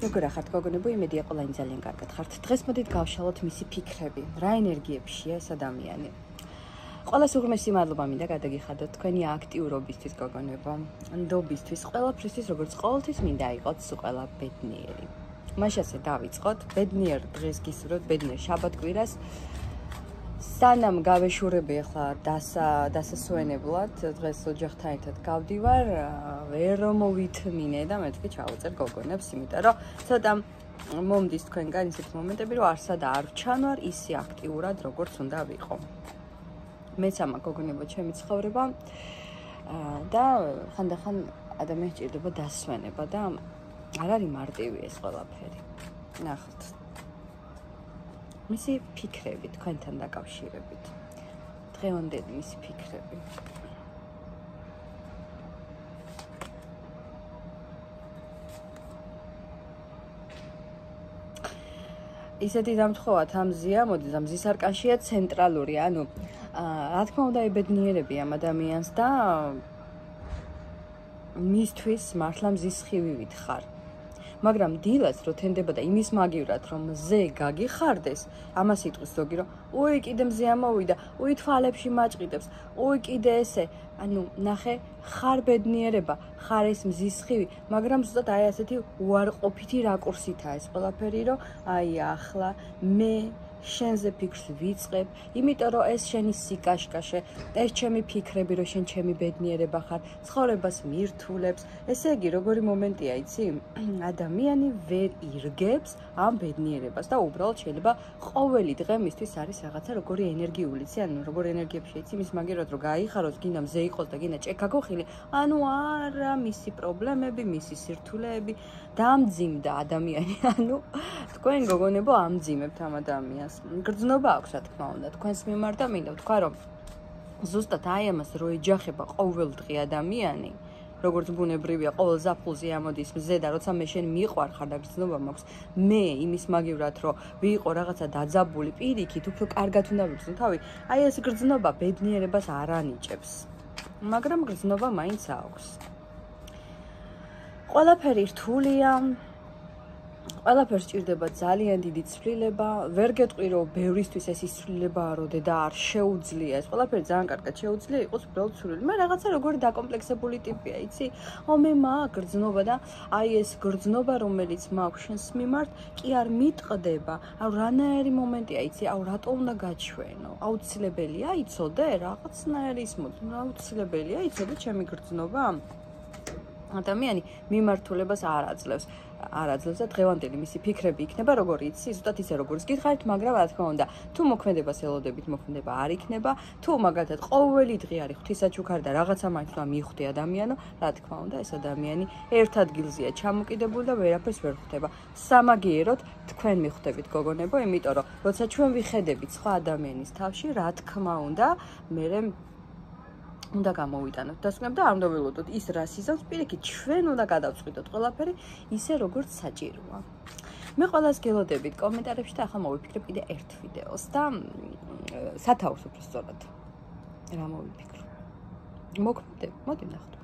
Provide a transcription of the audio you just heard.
როგორ ახართ გოგონებო, იმედია ყველანი ძალიან კარგად ხართ. დღეს მოდით გავშალოთ მისი ფიქრები. რა ენერგიებშია ეს ადამიანი? ყველას უღრმესი მადლობა მინდა გადაგიხადოთ თქვენი აქტიურობისთვის გოგონებო. ნდობისთვის, ყველაფრისთვის, როგორც ყოველთვის მინდა იყოთ სულ ყველა ბედნიერი. მაშ ასე დავიწყოთ. ბედნიერ დღეს გისურვებთ, ბედნიერ შაბათ-კვირას. სანამ გავეშურები ახლა დასასვენებლად, დღეს ოჯახთან ერთად გავდივარ, ვერ მოვითმინე და მეთქი ჩავუწერ გოგონებს, იმიტომ რომ ცოტა მომდის თქვენგან ისეთი მომენტები, რომ არსად არ ვჩანვარ ისე აქტიურად, როგორც უნდა ვიყო. მეც ამა გოგონებო ჩემი ცხოვრება და ხანდახან ადამიანს ჭირდება დასვენება და არ არის მარტივი ეს ყველაფერი. ნახოთ. მისი ფიქრები თქვენთან დაკავშირებით. დღევანდელი მისი ფიქრები. ისეთი დამთხოვათ ამზია, მოდი მზის არკანშია ცენტრალური, ანუ რა თქმა უნდა ებედნიერები ამ ადამიანს და მისთვის მართლა მზის სხივივით ხარ. მაგრამ დილას რო თენდება და იმის მაგივრად რომ მზე გაგიხარდეს, ამას იტყვის ზოგი რომ უი კიდე მზე ამოვიდა, უი თვალებში მაჭყიდებს, უი კიდე ესე, ანუ ნახე ხარ ბედნიერება, ხარ ეს მზის სხივი, მაგრამ ზუსტად აი ასეთი უარყოფითი რაკურსითაა ეს ყველაფერი, რომ აი ახლა მე შენზე ფიქრს ვიწყებ, იმიტომ რომ ეს შენი სიკაშკაშე, ეს ჩემი ფიქრები, რომ შენ ჩემი ბედნიერება ხარ, ცხოვრებას მირთულებს. ესე იგი, როგორი მომენტია, იცი? ადამიანი ვერ ირგებს ამ ბედნიერებას და უბრალოდ შეიძლება ყოველი დღე მისთვის არის რაღაცა როგორი ენერგიული, იცი? ანუ როგორი ენერგიებში იცი, მის მაგერად რომ გაიხაროს, გინდა მზე იყოს და გინდა ჭექაქოხილი, ანუ არა მისი პრობლემები, მისი სირთულეები დამძიმდა ადამიანი, ანუ თქვენ გოგონებო ამძიმებთ ამ ადამიანს. გრძნობა აქვს, რა თქმა უნდა, თქვენს მიმართ და მინდა ვთქვა, რომ ზუსტად აი ამას რო ეჯახება ყოველდღე ადამიანი, როგორც ბუნებრივია, ყოველ ზაფხულზე ამოდის მზე და როცა მე შენ მიყვარხარ და გრძნობა მაქვს, მე იმის მაგივრად რომ ვიყო რაღაცა დაძაბული პირიქით, უფრო კარგად უნდა ვიგრძნო თავი. აი ეს გრძნობა ბედნიერებას არ ანიჭებს. მაგრამ გრძნობა მაინც აქვს. ყველაფერი რთულია. ყველაფერს ჭირდება ძალიან დიდი ცვლილება, ვერ გეტყვი რომ ბევრისთვის ეს ცვლილებაა, რომ დედა არ შეუძლია, ეს ყველაფერი ძალიან კარგად შეუძლია იყოს უბრალოდ ცვლილი. მე რაღაცა როგორი დაკომპლექსებული ტიპია, იცი? მე მაქვს გრძნობა და აი ეს გრძნობა, რომელიც მაქვს შენს მიმართ, კი არ მიტყდება. რანაირი მომენტია, იცი? რატო უნდა გაჩვენო? აუცილებელია იცოდე, რაღაცნაირი ის აუცილებელია იცოდე ჩემი გრძნობა? ადამიანი მიმართულებას არ აძლევს და დღევანდელი მისი ფიქრები იქნება როგორი იცი, ზუსტად ისე როგორც გითხარით, მაგრამ რა თქმა უნდა, თუ მოქმედებას ელოდებით, მოქმედება არ იქნება, თუ მაგალითად ყოველი დღე არის ღვთისაჩუქარი და რაღაცა მაინც უნდა მიხვდე ადამიანო, რა თქმა უნდა, ეს ადამიანი ერთ ადგილზეა ჩამოკიდებული და ვერაფერს ვერ ხვდება. სამაგიეროდ თქვენ მიხვდებით გოგონებო, იმიტომ რომ როცა ჩვენ ვიხედებით სხვა ადამიანის თავში, რა თქმა უნდა, მერე უნდა გამოვიტანოთ დასკვნებ და არ უნდა ველოდოთ ის რას იზამს პირიქით ჩვენ უნდა გადავწყვიტოთ ყველაფერი ისე როგორც საჭიროა. მე ყველას გელოდებით კომენტარებში და ახლა მოვიფიქრებ კიდე ერთ ვიდეოს და სათაურს უფრო სწორად რა მოვიფიქრო. მოქმედებ, მოდი ნახოთ.